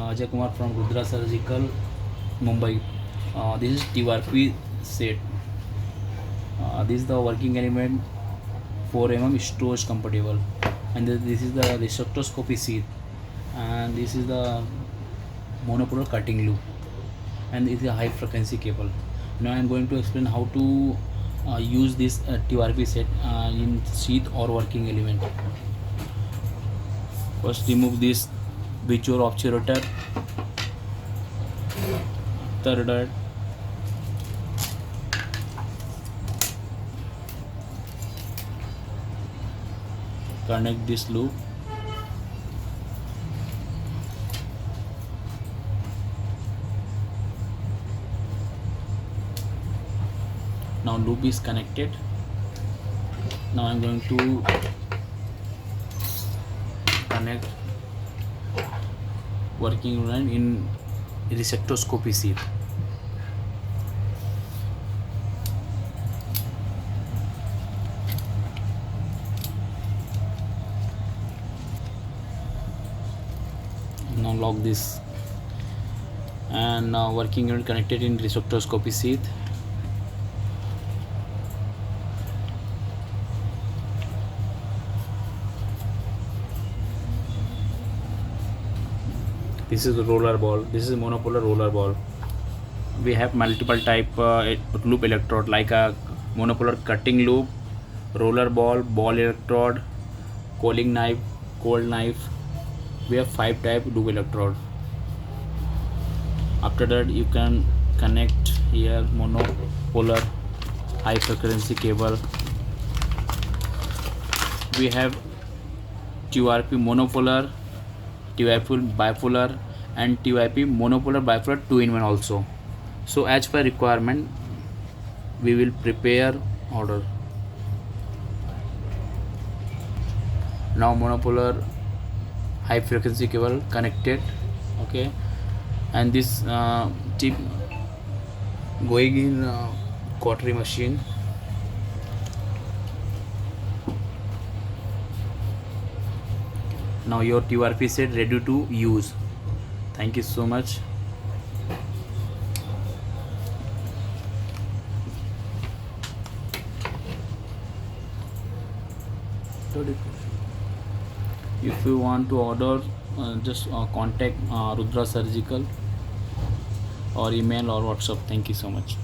Ajay Kumar from Rudra Surgical, Mumbai. This is TRP set. This is the working element 4 storage compatible, and this is the resectoscopy sheath, and this is the monopolar cutting loop, and it is a high frequency cable. Now I am going to explain how to use this TRP set in sheath or working element. First, remove this Bichur obturator. After that, connect this loop. Now loop is connected. Now I am going to connect working line in resectoscopy sheath. Now lock this, and now working unit connected in resectoscopy sheath. This is the roller ball. This is monopolar roller ball. We have multiple type loop electrode, like a monopolar cutting loop, roller ball, ball electrode, coaling knife, cold knife. We have 5 type loop electrode. After that, you can connect here monopolar high frequency cable. We have TRP monopolar, TYP bipolar, and TYP monopolar bipolar 2-in-1 also. So as per requirement, we will prepare order. Now monopolar high frequency cable connected, okay, and this tip going in cautery machine. Now your TRP set ready to use. Thank you so much. If you want to order, just contact Rudra Surgical or email or WhatsApp. Thank you so much.